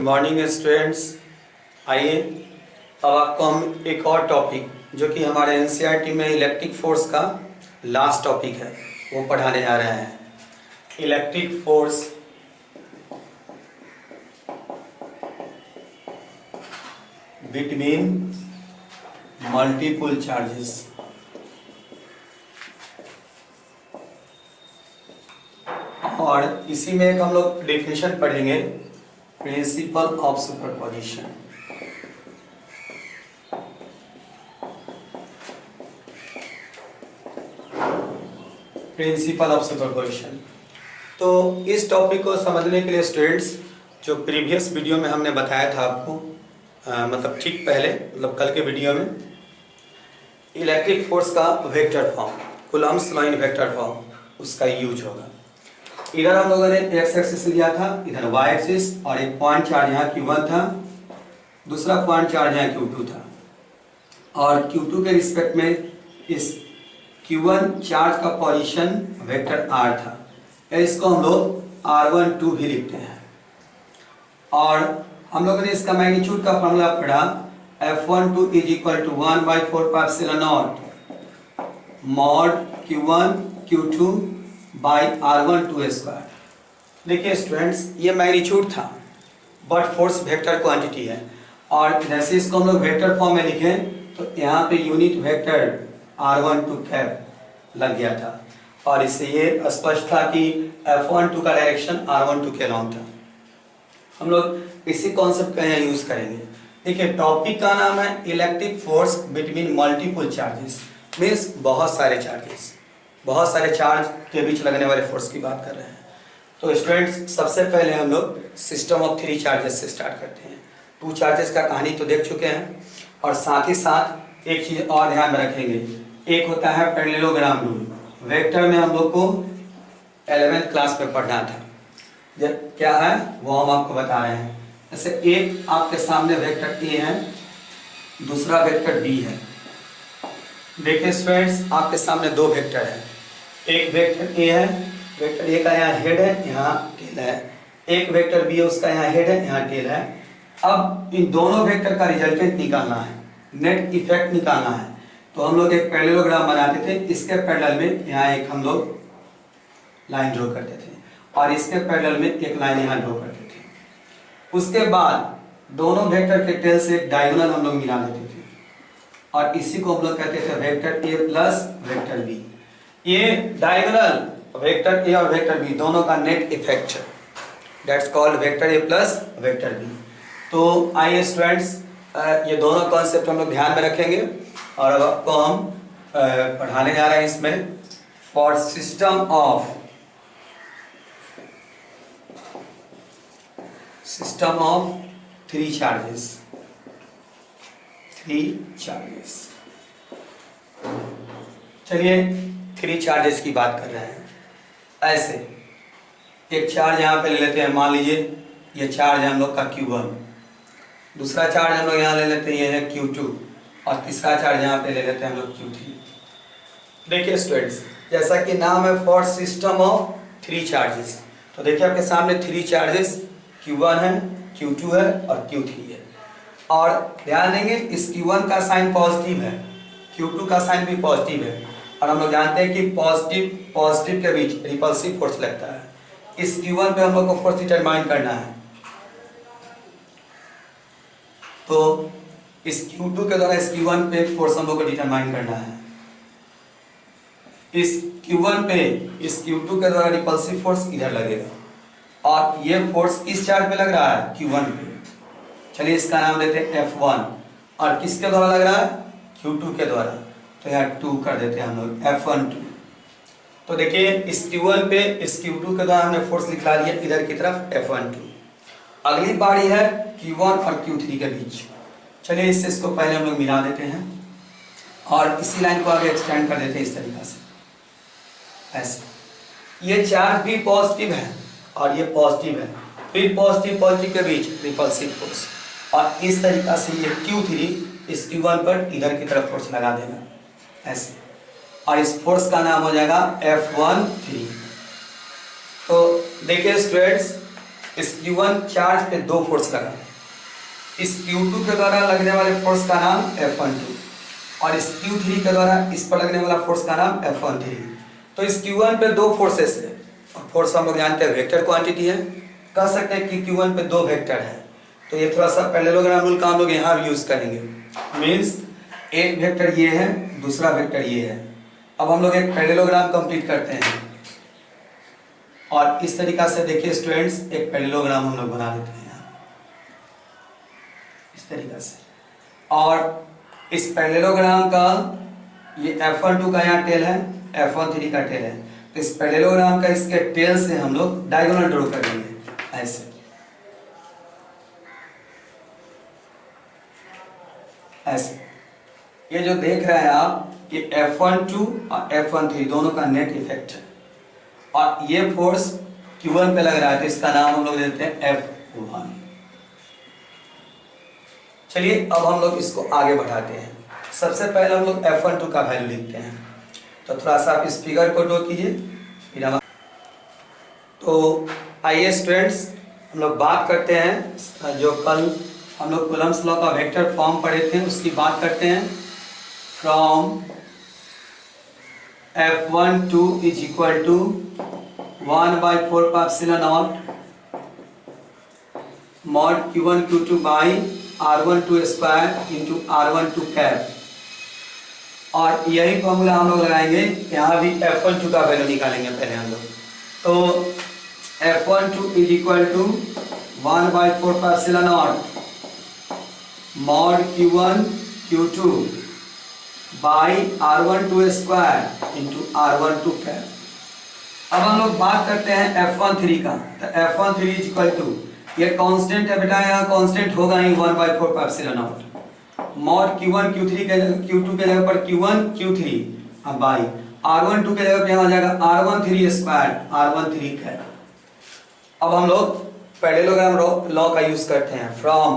Morning students. आइए अब आपको हम एक और टॉपिक जो कि हमारे एनसीईआरटी में इलेक्ट्रिक फोर्स का लास्ट टॉपिक है वो पढ़ाने जा रहे हैं। Electric force between multiple charges. और इसी में एक हम लोग डेफिनेशन पढ़ेंगे, principle of superposition. Principle of superposition. तो इस टॉपिक को समझने के लिए स्टूडेंट्स, जो प्रीवियस वीडियो में हमने बताया था आपको, मतलब ठीक पहले, मतलब कल के वीडियो में, इलेक्ट्रिक फोर्स का vector form, Coulomb's law in vector form, उसका यूज होगा। इधर हम लोगों ने एक्स एक्सिस लिया था, इधर वाई एक्सिस, और एक पॉइंट चार्ज यहाँ Q1 था, दूसरा पॉइंट चार्ज यहाँ Q2 था, और Q2 के रिस्पेक्ट में इस Q1 चार्ज का पोजीशन वेक्टर R था। इसको हम लोग R12 भी लिखते हैं। और हम लोगों ने इसका मैग्नीट्यूड का फॉर्मूला पढ़ा, F12 is equal to 1/4πε0 mod Q1 Q2 by R12 square. देखिए स्टूडेंट्स, ये मैग्नीट्यूड था, बट फोर्स वेक्टर क्वांटिटी है, और जैसे इसको हम लोग वेक्टर फॉर्म में लिखें तो यहाँ पे यूनिट वेक्टर R12 कैप लग गया था, और इससे ये स्पष्ट था कि F12 का डायरेक्शन R12 के अलाउंग था। हम लोग इसी कॉन्सेप्ट का यहाँ यूज करेंगे। देखिए टॉपिक का नाम है electric force between multiple charges, means बहुत सारे चार्जेस, बहुत सारे चार्ज के बीच लगने वाले फोर्स की बात कर रहे हैं। तो स्टूडेंट्स, सबसे पहले हम लोग सिस्टम ऑफ 3 चार्जेस से स्टार्ट करते हैं। 2 चार्जेस का कहानी तो देख चुके हैं, और साथ ही साथ एक चीज़ और ध्यान में रखेंगे, एक होता है पैरेललोग्राम रूल। वेक्टर में हम लोग को 11th क्लास में पढ़ना था, क्या है वो हम आपको बता रहे हैं। जैसे एक आपके सामने वेक्टर ए है, दूसरा वेक्टर बी है। देखिए स्टूडेंट्स, आपके सामने 2 वेक्टर है, एक वेक्टर ए है, वेक्टर ए का यहाँ हेड है, यहाँ टेल है, एक वेक्टर बी है, उसका यहाँ हेड है, यहाँ टेल है। अब इन दोनों वेक्टर का रिजल्टेंट निकालना है, नेट इफेक्ट निकालना है। तो हम लोग एक पैरेललोग्राम बनाते थे, इसके पैरेलल में यहाँ एक हम लोग लाइन ड्रॉ करते थे, और इसके पैरेलल में एक लाइन यहाँ ड्रॉ करते थे। उसके बाद दोनों वेक्टर के टेल से डायगोनल हम लोग मिला देते थे, और इसी को हम लोग कहते थे vector A plus vector B. ये डायगोनल वेक्टर ए और वेक्टर बी दोनों का नेट इफेक्ट है, that's called vector A plus vector B. तो आइए स्टूडेंट्स, ये दोनों कॉन्सेप्ट हम लोग ध्यान में रखेंगे, और अब आपको हम पढ़ाने जा रहे हैं इसमें, for system of 3 charges. 3 charges, चलिए 3 चार्जेस की बात कर रहे हैं। ऐसे एक चार्ज यहाँ पे ले लेते हैं, मान लीजिए ये चार्ज है हम लोग का Q1, दूसरा चार्ज हम लोग यहाँ ले लेते हैं, ये है Q2, और तीसरा चार्ज यहाँ पे ले लेते हैं हम लोग Q3। देखिए स्टूडेंट्स, जैसा कि नाम है फॉर सिस्टम ऑफ 3 चार्जेस, तो देखिए आपके सामने 3 चार्जेस Q1 है, Q2 है और Q3 है। और ध्यान देंगे, इस Q1 का साइन पॉजिटिव है, Q2 का साइन भी पॉजिटिव है, और हम लोग जानते हैं कि पॉजिटिव के बीच रिपल्सिव फोर्स लगता है। इस Q1 पे हम लोग को फोर्स डिटरमाइन करना है, तो इस Q2 के द्वारा इस Q1 पे फोर्स हम लोग को डिटरमाइन करना है। इस Q1 पे इस Q2 के द्वारा रिपल्सिव फोर्स इधर लगेगा, और ये फोर्स किस चार्ज पे लग रहा है? Q1 पे। चलिए इसका नाम देते हैं F1, और किसके द्वारा लग रहा है? Q2 के द्वारा, तो यहाँ 2 कर देते हैं हम लोग, F12। तो देखिए इस Q1 पे इस Q2 के द्वारा हमने फोर्स निकाल दिया इधर की तरफ, F12। अगली बारी है Q1 और Q3 के बीच। चलिए इसको पहले हम लोग मिला देते हैं, और इसी लाइन को आगे एक्सटेंड कर देते हैं इस तरीक़ा से, ऐसे। ये चार्ज भी पॉजिटिव है और ये पॉजिटिव है, फिर पॉजिटिव के बीच रिपल्सिव फोर्स, और इस तरीक़ा से ये Q3 इस Q1 पर इधर की तरफ फोर्स लगा देगा, ऐसे, और इस फोर्स का नाम हो जाएगा F13। तो देखिए स्टूडेंट्स, इस Q1 चार्ज पे दो फोर्स लगा, इस Q2 के द्वारा लगने वाले फोर्स का नाम F12 और इस Q3 के द्वारा इस पर लगने वाला फोर्स का नाम F13। तो इस Q1 पे दो फोर्सेस है और फोर्स हम लोग जानते हैं वेक्टर क्वांटिटी है, कह सकते हैं कि Q1 पे दो वेक्टर है। तो ये थोड़ा सा पैरेललोग्राम रूल का हम लोग यहाँ भी यूज करेंगे। मीन्स एक वेक्टर ये है, दूसरा वेक्टर ये है। अब हम लोग एक पैरेललोग्राम कंप्लीट करते हैं और इस तरीका से देखिए स्टूडेंट्स, एक पैरेललोग्राम हम लोग बना लेते हैं इस तरीका से। और इस पैरेललोग्राम का ये F12 का यहाँ टेल है, F13 का टेल है। तो इस पैरेललोग्राम का इसके टेल से हम लोग डायगोनल ड्रॉ कर लेंगे ऐसे ऐसे। ये जो देख रहे हैं आप, ये F12 और F13 दोनों का नेट इफेक्ट है और ये फोर्स Q1 पे लग रहा है, तो इसका नाम हम लोग देते हैं F1। चलिए अब हम लोग इसको आगे बढ़ाते हैं। सबसे पहले हम लोग F12 का वैल्यू लिखते हैं। तो थोड़ा सा आप इस फिगर को ड्रॉ कीजिए, फिर हम तो आइए स्टूडेंट्स हम लोग बात करते हैं जो कल हम लोग कूलम्ब्स लॉ का वेक्टर फॉर्म पढ़े थे उसकी बात करते हैं। From F12 is equal to 1/4 mod Q1 Q2 by R12 square into R12 cap. और यही फॉर्मूला हम लोग लगाएंगे, यहाँ भी F12 का वैल्यू निकालेंगे पहले हम लोग। तो F12 is equal to 1/4 mod Q1 Q2 by R12 square into R12 cap. अब हम लोग बात करते हैं F13 का। तो F13 इज इक्वल टू, ये कांस्टेंट है बेटा, यहाँ कांस्टेंट होगा ही 1/4 mod Q1 Q2 के जगह पर Q1 Q3 बाई R12 के जगह पे यहाँ आ जाएगा R13 स्क्वायर R13 कैप। अब हम लोग पैरेललोग्राम लॉ का यूज करते हैं। From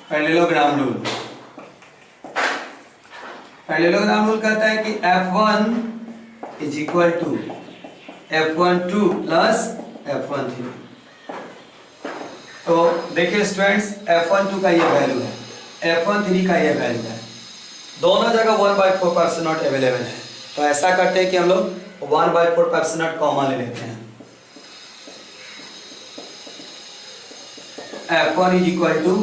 parallelogram rule, parallelogram rule कहता है कि F1 is equal to F12 plus F13। तो देखिए स्टूडेंट्स, F12 का ये वैल्यू है, F13 का ये वैल्यू है, दोनों जगह 1/4 अवेलेबल है। तो ऐसा करते हैं कि हम लोग 1/4 कॉमन ले लेते हैं। F1 इज इक्वल टू,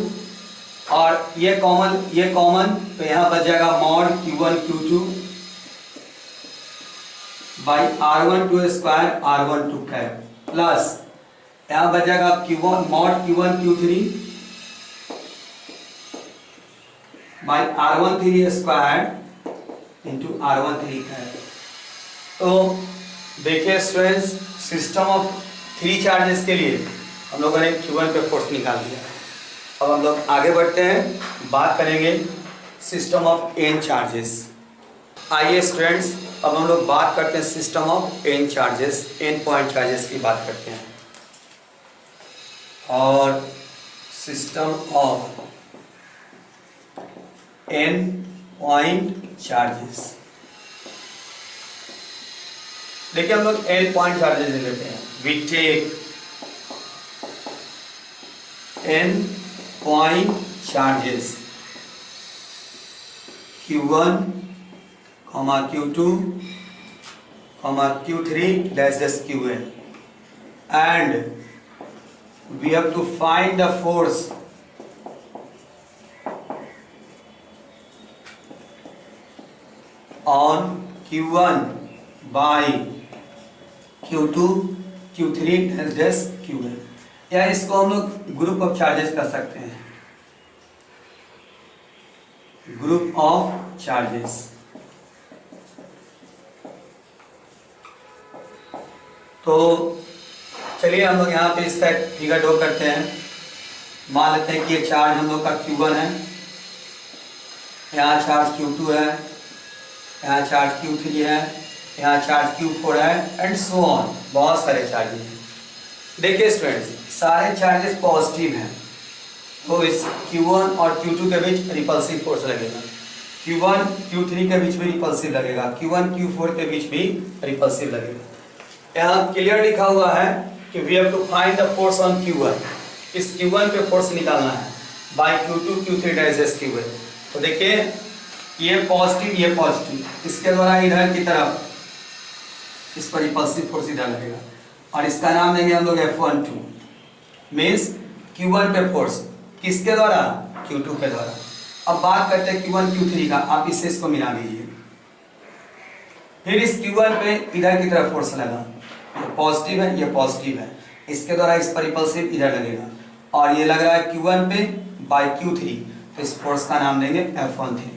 और ये कॉमन तो यहाँ बच जाएगा mod Q1 Q2 by R12 square R12 cap plus यहाँ बच जाएगा mod Q1 Q3 by R13 square into R13 cap. तो देखिए स्टूडेंट्स, सिस्टम ऑफ 3 चार्जेस के लिए हम लोगों ने Q1 पे फोर्स निकाल दिया। अब हम लोग आगे बढ़ते हैं, बात करेंगे सिस्टम ऑफ n चार्जेस। आइए स्टूडेंट्स अब हम लोग बात करते हैं system of n charges, n point charges की बात करते हैं। और system of n point charges, देखिए हम लोग n पॉइंट चार्जेस ले लेते हैं। We take n point charges Q1, Q2, Q3 dash Qn, and we have to find the force on Q1 by Q2, Q3 dash Qn। या इसको हम लोग ग्रुप ऑफ चार्जेस कर सकते हैं, ग्रुप ऑफ चार्जेस। तो चलिए हम लोग यहाँ पे इसका फिगर ड्रॉ करते हैं। मान लेते हैं कि ये चार्ज हम लोग का Q1 है, यहाँ चार्ज Q2 है, यहाँ चार्ज Q3 है, यहाँ चार्ज Q4 है एंड सो ऑन, बहुत सारे चार्जेस हैं। देखिए स्टूडेंट्स, सारे चार्जेस पॉजिटिव हैं, तो इस Q1 और Q2 के बीच रिपल्सिव फोर्स लगेगा, Q1 Q3 के बीच भी रिपल्सिव लगेगा, Q1 Q4 के बीच भी रिपल्सिव लगेगा। यहाँ क्लियर लिखा हुआ है कि we have to find the force on Q1। इस Q1 पे फोर्स निकालना है bye Q2 Q3 dash SQ1। तो देखिए ये पॉजिटिव, इसके द्वारा इधर की तरफ इस पर रिपल्सिव फोर्स इधर लगेगा और इसका नाम देंगे हम लोग F12। मीन्स Q1 पे फोर्स किसके द्वारा? Q2 के द्वारा। अब बात करते हैं Q1 Q3 का। आप इससे इसको मिला दीजिए। फिर इस Q1 पे इधर की तरफ फोर्स लगा, ये पॉजिटिव है, ये पॉजिटिव है, इसके द्वारा इस पर रिपल्सिव इधर लगेगा और ये लग रहा है Q1 पे बाय Q3, तो इस फोर्स का नाम देंगे F13।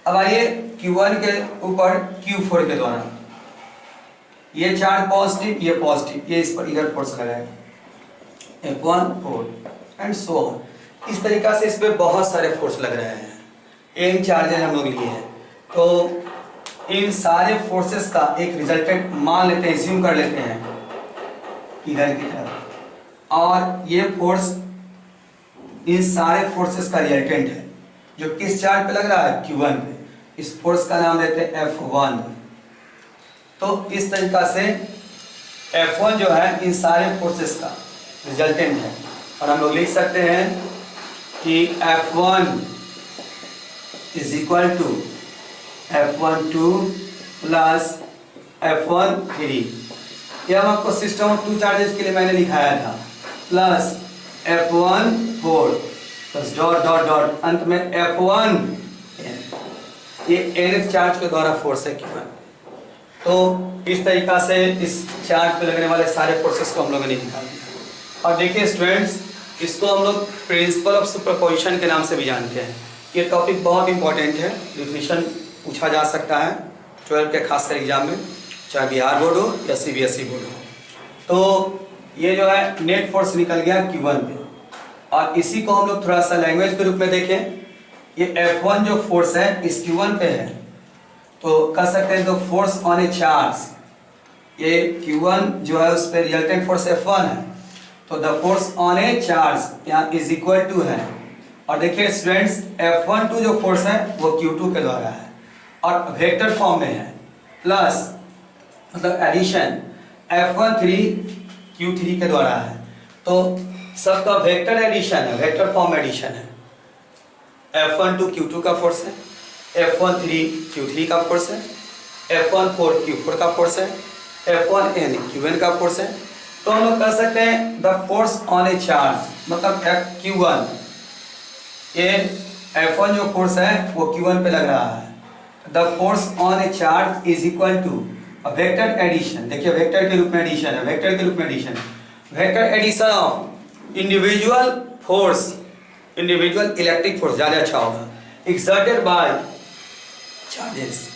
अब आइए Q1 के ऊपर Q4 के द्वारा, ये चार्ज पॉजिटिव, ये पॉजिटिव, ये इस पर इधर फोर्स लगाएगा F14 एंड सो ऑन। इस तरीका से इस पे बहुत सारे फोर्स लग रहे हैं। इन चार्जेज हम लोग लिए हैं, तो इन सारे फोर्सेस का एक रिजल्टेंट मान लेते हैं, एज्यूम कर लेते हैं इधर की तरफ, और ये फोर्स इन सारे फोर्सेस का रिजल्टेंट है जो किस चार्ज पे लग रहा है? Q1 पे। इस फोर्स का नाम लेते हैं F1। तो इस तरीका से F1 जो है इन सारे फोर्सेस का रिजल्टेंट है और हम लोग लिख सकते हैं कि F1 is equal to F12 plus F13। यह हम आपको सिस्टम ऑफ टू चार्जेस के लिए मैंने लिखाया था, plus F14 plus dot dot dot अंत में F1। ये nth चार्ज के द्वारा फोर्स है Q1। तो इस तरीका से इस चार्ज पे लगने वाले सारे फोर्सेस को हम लोगों ने निकाल दिया। और देखिए स्टूडेंट्स, इसको हम लोग प्रिंसिपल ऑफ सुपरपोजिशन के नाम से भी जानते हैं। ये टॉपिक बहुत इंपॉर्टेंट है, डिफिनेशन पूछा जा सकता है 12 के खासकर एग्जाम में, चाहे बिहार बोर्ड हो या CBSE बोर्ड हो। तो ये जो है नेट फोर्स निकल गया Q1 पे, और इसी को हम लोग थोड़ा सा लैंग्वेज के रूप में देखें। ये F1 जो फोर्स है इस Q1 पे है, तो कह सकते हैं तो फोर्स ऑन ए चार्ज, ये Q1 जो है उस पर रिजल्टेंट फोर्स F1 है, तो the force on a charge यहाँ इज इक्वल टू है। और देखिए स्टूडेंट्स, F12 जो फोर्स है वो Q2 के द्वारा है और वेक्टर फॉर्म में है, प्लस मतलब एडिशन F13 Q3 के द्वारा है। तो सबका वेक्टर एडिशन है, वेक्टर फॉर्म एडिशन है। F12 Q2 का फोर्स है, F13 Q3 का फोर्स है, F14 Q4 का फोर्स है, F1n Qn का फोर्स है। तो हम लोग कह सकते हैं the force on a charge, मतलब Q1, ये F1 जो फोर्स है वो Q1 पे लग रहा है। The force on a charge is equal to vector addition. देखिए वेक्टर के रूप में एडिशन है, वेक्टर के रूप में addition, vector addition of individual force, individual electric force ज़्यादा अच्छा होगा, एक्सर्टेड बाय चार्जेस।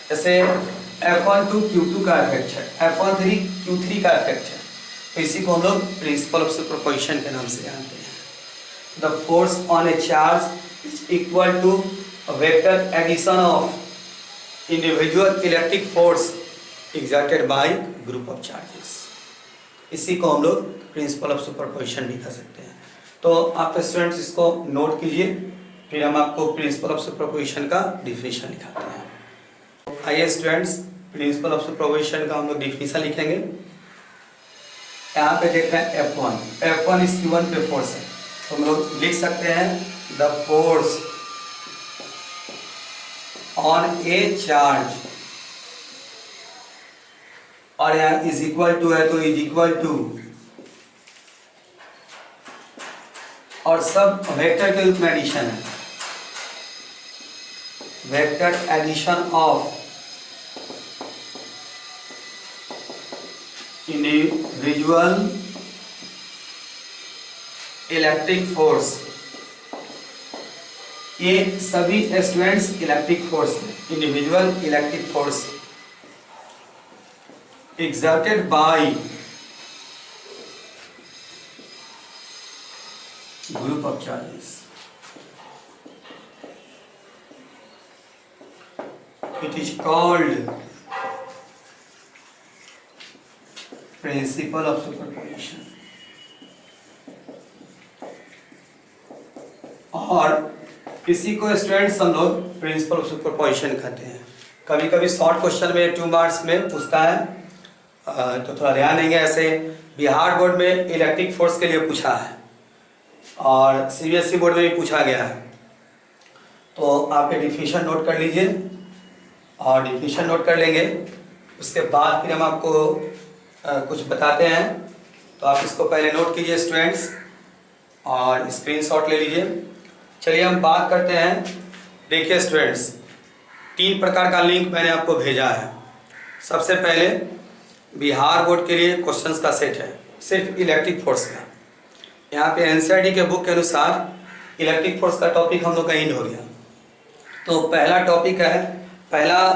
जैसे F12 Q2 का इफेक्ट है, F13 Q3 का इफेक्ट है। तो इसी को हम लोग प्रिंसिपल ऑफ सुपरपोजिशन के नाम से जानते हैं। The force on a charge is equal to vector addition of individual electric force exerted by group of charges. इसी को हम लोग प्रिंसिपल ऑफ सुपरपोजिशन भी कह सकते हैं। तो आप स्टूडेंट्स इसको नोट कीजिए, फिर हम आपको प्रिंसिपल ऑफ सुपरपोजिशन का डिफिनीशन लिखाते हैं। आइए स्टूडेंट्स, प्रिंसिपल ऑफ सुपरपोजिशन का हम लोग डिफिनीशन लिखेंगे। यहाँ पे देख रहे हैं F1 इस Q1 पे फोर्स है, तो हम लोग लिख सकते हैं the force on a charge, और यहाँ इज इक्वल टू है तो इज इक्वल टू, और सब वेक्टर के रूप में एडिशन है, vector addition of individual electric force. ये सभी स्टूडेंट्स इलेक्ट्रिक फोर्स है, individual electric force exerted by group of charges. It is called principle of superposition. और इसी को स्टूडेंट्स हम लोग प्रिंसिपल ऑफ सुपरपोजिशन कहते हैं। कभी कभी शॉर्ट क्वेश्चन में 2 मार्क्स में पूछता है तो थोड़ा ध्यान देंगे। ऐसे बिहार बोर्ड में इलेक्ट्रिक फोर्स के लिए पूछा है और सीबीएसई बोर्ड में भी पूछा गया है। तो आप ये डिफिनीशन नोट कर लीजिए और डिफिनीशन नोट कर लेंगे, उसके बाद फिर हम आपको कुछ बताते हैं। तो आप इसको पहले नोट कीजिए स्टूडेंट्स और स्क्रीनशॉट ले लीजिए। चलिए हम बात करते हैं। देखिए स्टूडेंट्स, 3 प्रकार का लिंक मैंने आपको भेजा है। सबसे पहले बिहार बोर्ड के लिए क्वेश्चंस का सेट है, सिर्फ इलेक्ट्रिक फोर्स का। यहाँ पे एनसीईआरटी के बुक के अनुसार इलेक्ट्रिक फोर्स का टॉपिक हम लोग का एंड हो गया। तो पहला टॉपिक है, पहला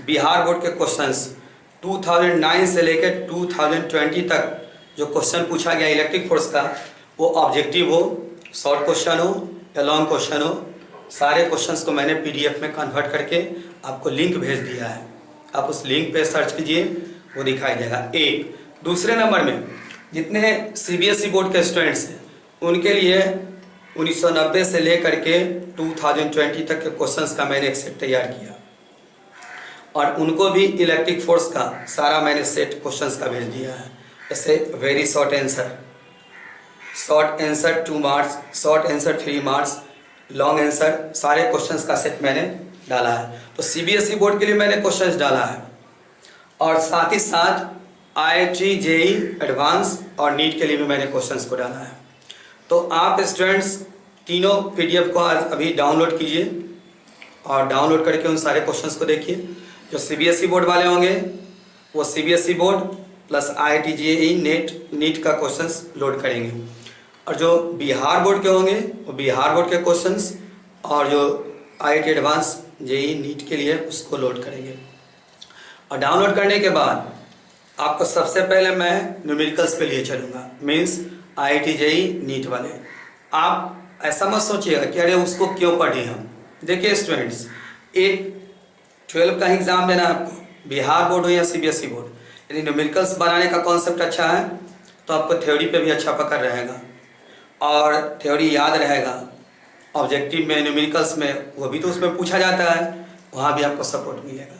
बिहार बोर्ड के क्वेश्चंस 2009 से लेकर 2020 तक जो क्वेश्चन पूछा गया इलेक्ट्रिक फोर्स का, वो ऑब्जेक्टिव हो, शॉर्ट क्वेश्चन हो या लॉन्ग क्वेश्चन हो, सारे क्वेश्चंस को मैंने पीडीएफ में कन्वर्ट करके आपको लिंक भेज दिया है। आप उस लिंक पे सर्च कीजिए, वो दिखाई देगा। एक दूसरे नंबर में जितने सीबीएसई बोर्ड के स्टूडेंट्स हैं उनके लिए 1990 से लेकर के 2020 तक के क्वेश्चंस का मैंने एक सेट तैयार किया और उनको भी इलेक्ट्रिक फोर्स का सारा मैंने सेट क्वेश्चंस का भेज दिया है। जैसे very short answer 2 marks, short answer 3 marks, long answer, सारे क्वेश्चंस का सेट मैंने डाला है। तो सीबीएसई बोर्ड के लिए मैंने क्वेश्चंस डाला है और साथ ही साथ आईआईटी, जेईई एडवांस और नीट के लिए भी मैंने क्वेश्चंस को डाला है। तो आप स्टूडेंट्स तीनों पीडीएफ को आज अभी डाउनलोड कीजिए और डाउनलोड करके उन सारे क्वेश्चंस को देखिए। जो सीबीएसई बोर्ड वाले होंगे वो CBSE board plus IIT, JEE, NEET का क्वेश्चंस लोड करेंगे और जो बिहार बोर्ड के होंगे वो बिहार बोर्ड के क्वेश्चंस और जो आईआईटी एडवांस, जेईई, नीट के लिए उसको लोड करेंगे। और डाउनलोड करने के बाद आपको सबसे पहले मैं न्यूमेरिकल्स पे लिए चलूँगा, मीन्स आईआईटी, जेईई, नीट वाले। आप ऐसा मत सोचिएगा कि अरे उसको क्यों पढ़े हम। देखिए स्टूडेंट्स, एक 12 का एग्ज़ाम देना है आपको, बिहार बोर्ड हो या सीबीएसई बोर्ड, यदि न्यूमेरिकल्स बनाने का कॉन्सेप्ट अच्छा है तो आपको थ्योरी पे भी अच्छा पकड़ रहेगा और थ्योरी याद रहेगा। ऑब्जेक्टिव में, न्यूमेरिकल्स में, वो भी तो उसमें पूछा जाता है, वहाँ भी आपको सपोर्ट मिलेगा।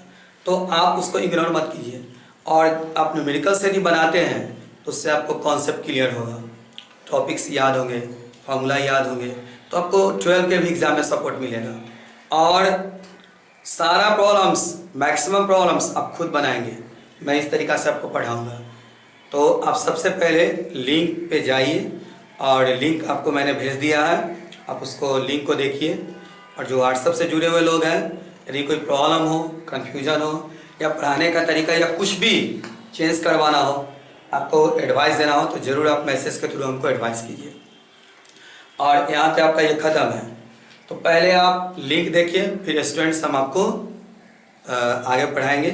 तो आप उसको इग्नोर मत कीजिए और आप न्यूमेरिकल्स यदि बनाते हैं तो उससे आपको कॉन्सेप्ट क्लियर होगा, टॉपिक्स याद होंगे, फार्मूला याद होंगे, तो आपको 12 के भी एग्ज़ाम में सपोर्ट मिलेगा। और सारा प्रॉब्लम्स, मैक्सिमम प्रॉब्लम्स आप खुद बनाएंगे, मैं इस तरीक़ा से आपको पढ़ाऊँगा। तो आप सबसे पहले लिंक पे जाइए और लिंक आपको मैंने भेज दिया है, आप उसको लिंक को देखिए। और जो व्हाट्सएप से जुड़े हुए लोग हैं, यदि कोई प्रॉब्लम हो, कन्फ्यूजन हो या पढ़ाने का तरीका या कुछ भी चेंज करवाना हो, आपको एडवाइस देना हो, तो ज़रूर आप मैसेज के थ्रू हमको एडवाइस कीजिए। और यहाँ पे आपका ये ख़त्म है। तो पहले आप लिंक देखिए, फिर स्टूडेंट्स हम आपको आगे पढ़ाएंगे,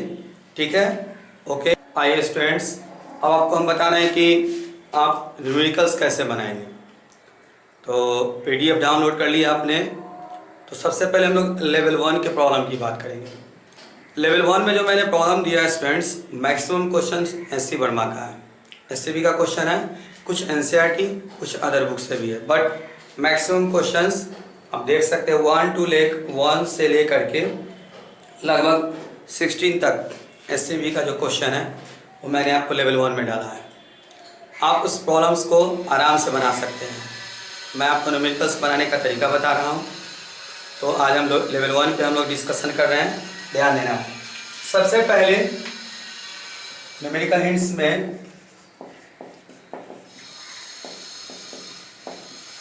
ठीक है? ओके, आइए स्टूडेंट्स, अब आपको हम बताना है कि आप न्यूमेरिकल्स कैसे बनाएंगे। तो पीडीएफ डाउनलोड कर लिया आपने। तो सबसे पहले हम लोग लेवल 1 के प्रॉब्लम की बात करेंगे। लेवल 1 में जो मैंने प्रॉब्लम दिया है students, maximum question SC Verma का है, एससीबी का क्वेश्चन है, कुछ एनसीईआरटी, कुछ अदर बुक से भी है, बट मैक्सिमम क्वेश्चंस आप देख सकते हैं 1 से लेकर के लगभग 16 तक एससीबी का जो क्वेश्चन है वो मैंने आपको लेवल 1 में डाला है। आप उस प्रॉब्लम्स को आराम से बना सकते हैं। मैं आपको न्यूमेरिकल्स बनाने का तरीका बता रहा हूँ। तो आज हम लोग लेवल 1 पे हम लोग डिस्कशन कर रहे हैं, ध्यान देना। सबसे पहले न्यूमेरिकल हिंट्स में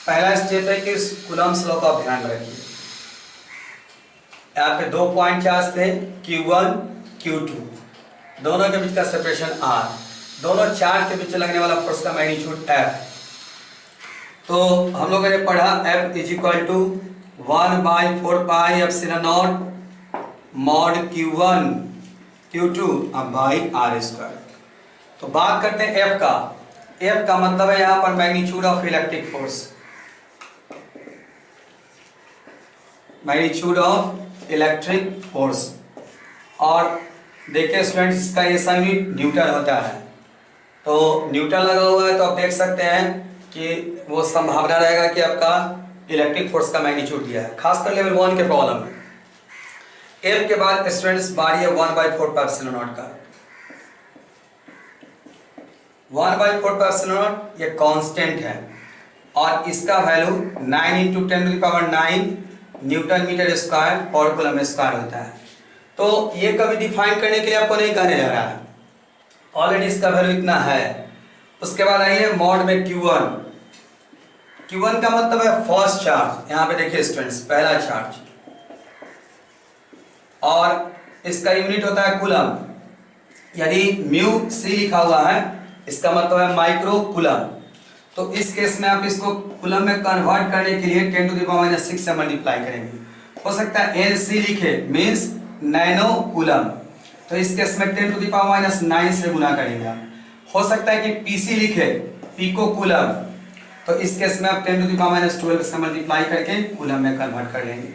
पहला स्टेप है कि कूलम्ब्स लॉ का ध्यान रखिए। यहाँ पे 2 पॉइंट चार्ज थे, Q1, Q2, दोनों के बीच का सेपरेशन R, दोनों चार्ज के बीच लगने वाला फोर्स का मैग्नीट्यूड F। तो हम लोगों ने पढ़ा F is equal to 1/4 pi epsilon naught mod Q1 Q2 by R square. तो बात करते हैं F का। F का मतलब है यहाँ पर magnitude of electric force, magnitude of electric force. और देखिए स्टूडेंट्स, इसका ये सम न्यूटन होता है। तो न्यूटन लगा हुआ है तो आप देख सकते हैं कि वो संभावना रहेगा कि आपका इलेक्ट्रिक फोर्स का मैग्नीट्यूड दिया है, खासकर लेवल 1 के प्रॉब्लम में। F के बाद स्टूडेंट्स बारी है 1/4 पाई एप्सिलॉन नॉट का। 1/4 ये कांस्टेंट है और इसका वैल्यू 9 × 10⁹ न्यूटन मीटर स्क्वायर पर कूलम स्क्वायर होता है। तो ये कभी डिफाइन करने के लिए आपको नहीं कहने जा रहा है, ऑलरेडी इसका वैल्यू इतना है। उसके बाद आइए मॉड में Q1। Q1 का मतलब है फर्स्ट चार्ज, यहाँ पे देखिए स्टूडेंट्स पहला चार्ज, और इसका यूनिट होता है कूलम। यदि म्यू सी लिखा हुआ है इसका मतलब है माइक्रो कूलम। तो इस केस में आप इसको कूलम में कन्वर्ट करने के लिए 10⁻⁶ से मल्टीप्लाई करेंगे। हो सकता है NC लिखे मीन्स नैनो कूलम, तो इस केस में 10⁻⁹ से गुना करेंगे आप। हो सकता है कि PC लिखे पिको कूलम, तो इस केस में आप 10⁻12 से मल्टीप्लाई करके कूलम में कन्वर्ट कर लेंगे।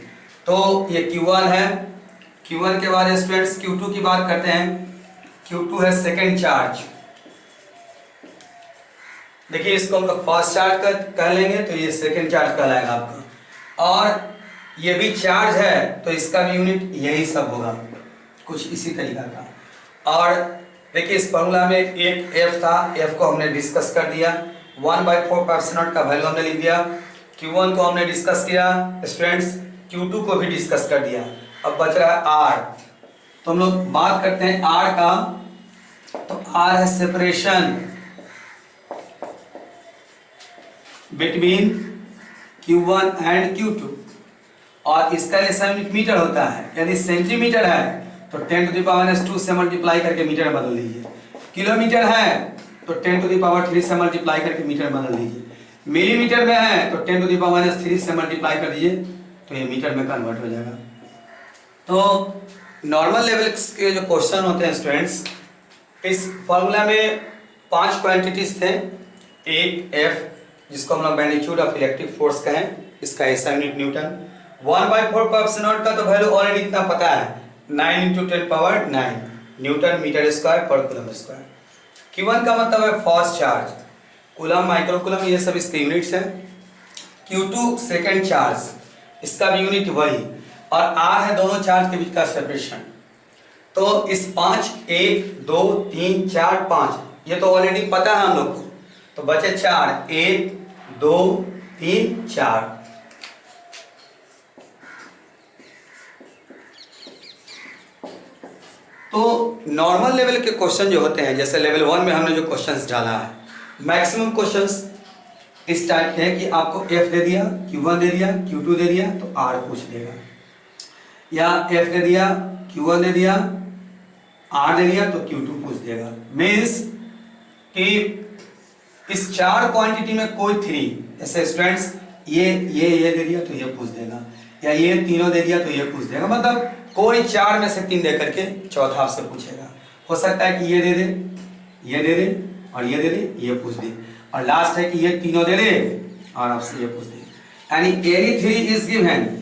तो ये Q1 है। Q1 के बाद स्टूडेंट्स Q2 की बात करते हैं। Q2 है सेकेंड चार्ज। देखिए इसको हम लोग फर्स्ट चार्ज कह लेंगे, तो ये सेकेंड चार्ज कहलाएगा आपका। और ये भी चार्ज है तो इसका भी यूनिट यही सब होगा, कुछ इसी तरीका का। और देखिए इस फॉर्मूला में एक F था, F को हमने डिस्कस कर दिया। 1/4 का वैल्यू हमने लिख दिया। Q1 को हमने डिस्कस किया स्टूडेंट्स, Q2 को भी डिस्कस कर दिया। अब बच रहा है R। तो हम लोग बात करते हैं R का। तो R है separation between Q1 and Q2, और इसका यूनिट मीटर होता है। यदि सेंटीमीटर है तो 10⁻² से मल्टीप्लाई करके मीटर बदल लीजिए। किलोमीटर है तो 10⁻³ से मल्टीप्लाई करके मीटर बदल दीजिए। मिलीमीटर में है तो 10⁻³ से मल्टीप्लाई कर दीजिए, तो ये मीटर में कन्वर्ट हो जाएगा। तो नॉर्मल लेवल के जो क्वेश्चन होते हैं स्टूडेंट्स, इस फॉर्मूला में 5 क्वांटिटीज थे। एक F जिसको हम लोग मैग्नीट्यूड ऑफ इलेक्ट्रिक फोर्स कहें, इसका SI यूनिट न्यूटन। 1/4 का तो वैल्यू ऑलरेडी इतना पता है, 9 × 10⁹ न्यूटन मीटर स्क्वायर पर कूलम स्क्वायर। Q1 का मतलब है first charge, coulomb micro coulomb ये सब इसके यूनिट्स हैं। Q2 सेकेंड चार्ज, इसका भी यूनिट वही, और R है दोनों चार्ज के बीच का सेपरेशन। तो इस 5 1 2 3 4 5 ये तो ऑलरेडी पता है हम लोग को, तो बचे 4 1 2 3 4। तो नॉर्मल लेवल के क्वेश्चन जो होते हैं, जैसे लेवल 1 में हमने जो क्वेश्चंस डाला है, मैक्सिमम क्वेश्चंस इस टाइप के हैं कि आपको F दे दिया, Q1 दे दिया, Q2 दे दिया तो R पूछ देगा, या F दे दिया, Q1 दे दिया, R दे दिया तो Q2 पूछ देगा। मीन्स कि इस 4 क्वांटिटी में कोई 3, जैसे स्टूडेंट्स ये दे दिया तो ये पूछ देगा, या ये तीनों दे दिया तो ये पूछ देगा। मतलब कोई 4 में से 3 दे करके चौथा आपसे पूछेगा। हो सकता है कि ये दे दे, ये दे दे और ये दे दे, ये पूछ दे, और लास्ट है कि ये तीनों दे दे और आपसे ये पूछ दे। यानी any 3 is given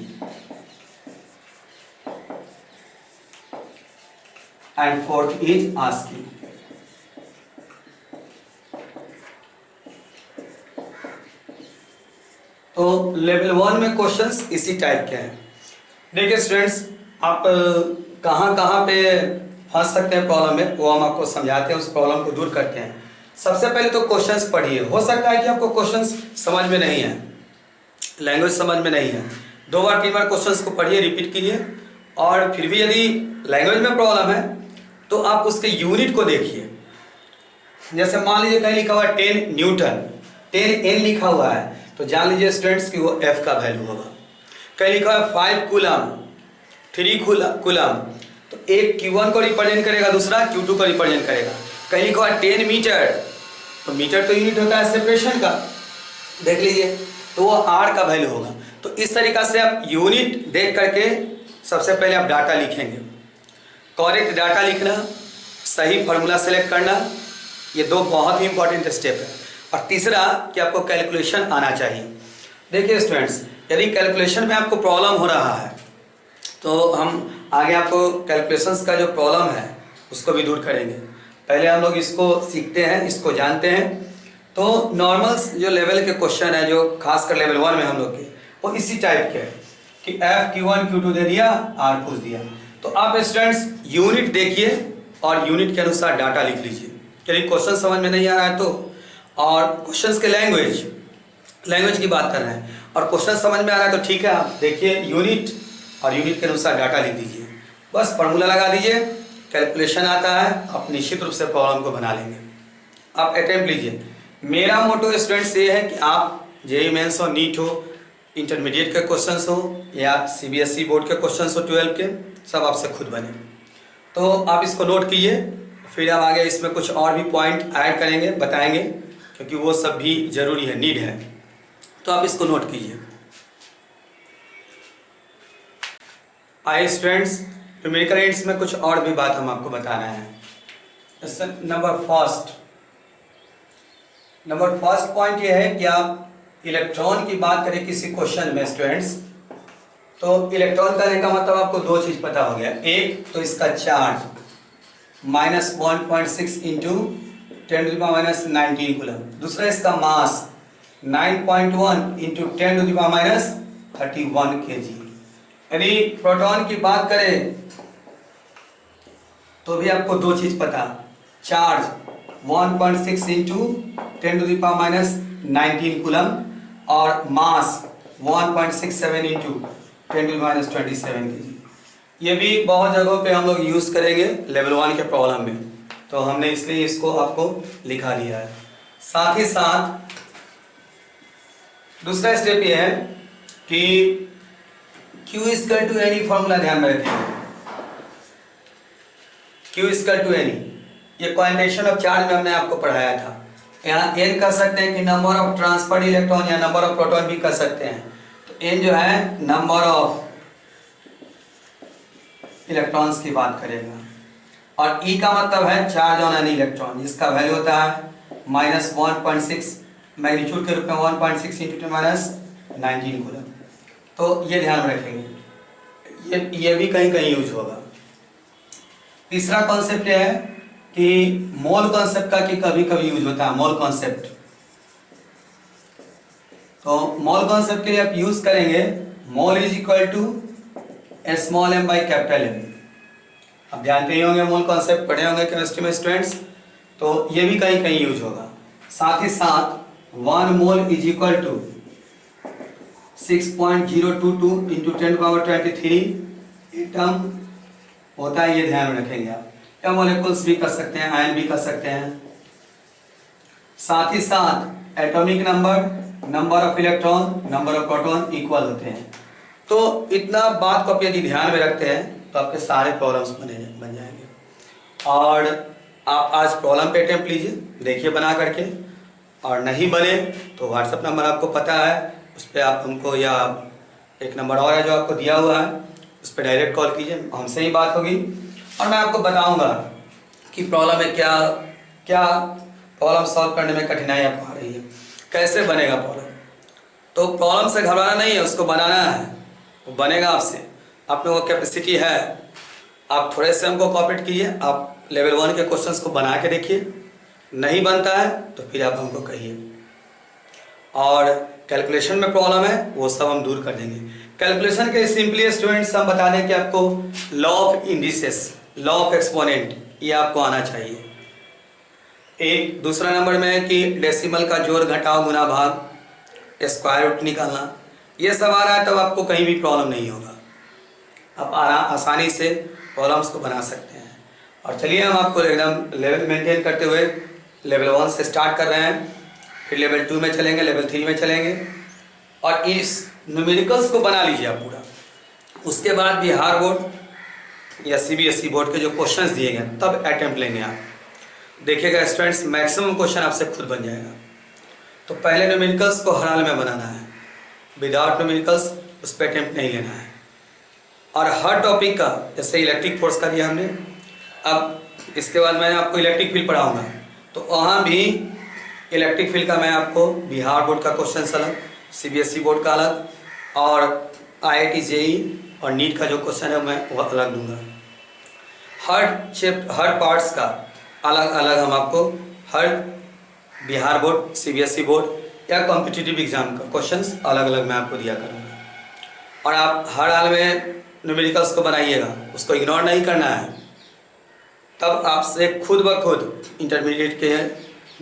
and fourth is asking. तो लेवल 1 में क्वेश्चंस इसी टाइप के हैं। देखिए स्टूडेंट्स, आप कहाँ पे फंस सकते हैं प्रॉब्लम में, वो हम आपको समझाते हैं, उस प्रॉब्लम को दूर करते हैं। सबसे पहले तो क्वेश्चंस पढ़िए। हो सकता है कि आपको क्वेश्चंस समझ में नहीं है, लैंग्वेज समझ में नहीं है, 2 बार 3 बार क्वेश्चंस को पढ़िए, रिपीट कीजिए। और फिर भी यदि लैंग्वेज में प्रॉब्लम है तो आप उसके यूनिट को देखिए। जैसे मान लीजिए कहीं लिखा हुआ है 10 न्यूटन, 10 N लिखा हुआ है, तो जान लीजिए स्टूडेंट्स कि वो F का वैल्यू होगा। कहीं लिखा है 5 कूलम, 3 कूलम, तो एक Q1 को रिप्रेजेंट करेगा, दूसरा Q2 को रिप्रेजेंट करेगा। कहीं लिखा है 10 मीटर, तो मीटर तो यूनिट होता है सेपरेशन का, देख लीजिए, तो वो R का वैल्यू होगा। तो इस तरीका से आप यूनिट देख करके सबसे पहले आप डाटा लिखेंगे। करेक्ट डाटा लिखना, सही फार्मूला सेलेक्ट करना, ये 2 बहुत ही इंपॉर्टेंट स्टेप है। और तीसरा कि आपको कैलकुलेशन आना चाहिए। देखिए स्टूडेंट्स, यदि कैलकुलेशन में आपको प्रॉब्लम हो रहा है तो हम आगे आपको कैलकुलेशंस का जो प्रॉब्लम है उसको भी दूर करेंगे। पहले हम लोग इसको सीखते हैं, इसको जानते हैं। तो नॉर्मल जो लेवल के क्वेश्चन है, जो खासकर लेवल 1 में हम लोग के, वो इसी टाइप के हैं कि F Q1 Q2 दे दिया, R पूछ दिया। तो आप स्टूडेंट्स यूनिट देखिए और यूनिट के अनुसार डाटा लिख लीजिए। यदि क्वेश्चन समझ में नहीं आ रहा है तो, और क्वेश्चंस के लैंग्वेज की बात कर रहे हैं और क्वेश्चन समझ में आ रहा है तो ठीक है, आप देखिए यूनिट और यूनिट के अनुसार डाटा लिख दीजिए, बस फार्मूला लगा दीजिए, कैलकुलेशन आता है, आप निश्चित रूप से प्रॉब्लम को बना लेंगे। आप अटेम्प्ट लीजिए। मेरा मोटो स्टूडेंट्स ये है कि आप जेईई मेंस हो, नीट हो, इंटरमीडिएट के क्वेश्चंस हो या सीबीएसई बोर्ड के क्वेश्चंस हो 12 के, सब आपसे खुद बने। तो आप इसको नोट कीजिए, फिर हम आगे इसमें कुछ और भी पॉइंट ऐड करेंगे, बताएंगे, क्योंकि वो सब भी जरूरी है, नीड है। तो आप इसको नोट कीजिए। आइए स्टूडेंट्स, न्यूमेरिकल एड्स में कुछ और भी बात हम आपको बता रहे हैं। नंबर फर्स्ट पॉइंट ये है कि आप इलेक्ट्रॉन की बात करें किसी क्वेश्चन में स्टूडेंट्स, तो इलेक्ट्रॉन करने का मतलब आपको दो चीज़ पता हो गया। एक तो इसका चार्ज -1.6 इंटू 10⁻⁻19 कूलम, दूसरा इसका मास 9.1 इंटू 10⁻31 kg। यदि प्रोटॉन की बात करें तो भी आपको दो चीज़ पता, चार्ज 1.6 इंटू 10⁻⁻19 कूलम और मास 1.67 इंटू 10⁻27 kg। ये भी बहुत जगहों पे हम लोग यूज़ करेंगे लेवल 1 के प्रॉब्लम में, तो हमने इसलिए इसको आपको लिखा दिया है। साथ ही साथ दूसरा स्टेप ये है कि Q equal to N E formula ध्यान में रखेंगे। Q इक्वल टू एनी, ये क्वांटिटेशन ऑफ चार्ज में हमने आपको पढ़ाया था। यहाँ n कह सकते हैं कि नंबर ऑफ ट्रांसफर्ड इलेक्ट्रॉन या नंबर ऑफ प्रोटॉन भी कह सकते हैं। तो n जो है नंबर ऑफ इलेक्ट्रॉन्स की बात करेगा, और E का मतलब है चार्ज ऑन एनी इलेक्ट्रॉन, जिसका वैल्यू होता है -1.6 मैग्नीट्यूड के रूप में 1.6 इंटू 10⁻19 कूलम। तो ये ध्यान में रखेंगे, ये भी कहीं कहीं यूज होगा। तीसरा कॉन्सेप्ट ये है कि मोल कॉन्सेप्ट का कि कभी कभी यूज होता है मोल कॉन्सेप्ट। तो मोल कॉन्सेप्ट के लिए आप यूज करेंगे mole is equal to small m by capital M। आप जानते ही होंगे, मोल कॉन्सेप्ट पढ़े होंगे केमिस्ट्री में स्टूडेंट्स, तो ये भी कहीं कहीं यूज होगा। साथ ही साथ 1 mole is equal to 6.022 into 10⁻23 atom होता है, ये ध्यान में रखेंगे आप। या मॉलिक्यूल्स भी कर सकते हैं, आयन भी कर सकते हैं। साथ ही साथ atomic number, number of electron, number of proton equal होते हैं। तो इतना बात को आप यदि ध्यान में रखते हैं तो आपके सारे प्रॉब्लम्स बन जाएंगे। और आप आज प्रॉब्लम पे अटेम्प्ट लीजिए, देखिए बना करके, और नहीं बने तो व्हाट्सएप नंबर आपको पता है, उस पर आप हमको, या एक नंबर और है जो आपको दिया हुआ है, उस पर डायरेक्ट कॉल कीजिए, हमसे ही बात होगी और मैं आपको बताऊंगा कि प्रॉब्लम में क्या क्या प्रॉब्लम सॉल्व करने में कठिनाई आपको आ रही है, कैसे बनेगा प्रॉब्लम। तो प्रॉब्लम से घबराना नहीं है, उसको बनाना है, वो बनेगा आपसे। आप में वो कैपेसिटी है, आप थोड़े से हमको कॉपरेट कीजिए, आप लेवल 1 के क्वेश्चंस को बना के देखिए, नहीं बनता है तो फिर आप हमको कहिए। और कैलकुलेशन में प्रॉब्लम है वो सब हम दूर कर देंगे। कैलकुलेशन के सिंपली स्टूडेंट्स हम बता दें कि आपको law of indices, law of exponent, ये आपको आना चाहिए। एक दूसरा नंबर में है कि डेसिमल का जोड़ घटाव गुना भाग, स्क्वायर रूट निकालना, ये सब आ रहा है तब आपको कहीं भी प्रॉब्लम नहीं होगा, आप आसानी से प्रॉब्लम्स को बना सकते हैं। और चलिए हम आपको एकदम लेवल मेंटेन करते हुए लेवल 1 से स्टार्ट कर रहे हैं, फिर लेवल 2 में चलेंगे, लेवल 3 में चलेंगे, और इस न्यूमेरिकल्स को बना लीजिए आप पूरा। उसके बाद बिहार बोर्ड या सीबीएसई बोर्ड के जो क्वेश्चंस दिए गए तब अटेम्प्ट लेंगे आप। देखिएगा स्टूडेंट्स, मैक्सिमम क्वेश्चन आपसे खुद बन जाएगा। तो पहले न्यूमेरिकल्स को हर हाल में बनाना है, विदाउट न्यूमेरिकल्स उस पर अटेम्प्ट नहीं लेना है। और हर टॉपिक का, जैसे इलेक्ट्रिक फोर्स का दिया हमने, अब इसके बाद मैं आपको इलेक्ट्रिक फील्ड पढ़ाऊँगा, तो वहाँ भी इलेक्ट्रिक फील्ड का मैं आपको बिहार बोर्ड का क्वेश्चन अलग, सीबीएसई बोर्ड का अलग, और आईआईटी जेईई और नीट का जो क्वेश्चन है मैं वो अलग दूंगा। हर पार्ट्स का अलग अलग हम आपको, हर बिहार बोर्ड, सीबीएसई बोर्ड या कॉम्पिटिटिव एग्जाम का क्वेश्चंस अलग अलग मैं आपको दिया करूँगा। और आप हर हाल में न्यूमेरिकल्स को बनाइएगा, उसको इग्नोर नहीं करना है। तब आपसे खुद ब खुद इंटरमीडिएट के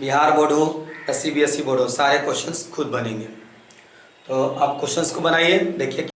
बिहार बोर्ड हो या सीबीएसई बोर्ड हो, सारे क्वेश्चंस खुद बनेंगे। तो आप क्वेश्चंस को बनाइए, देखिए।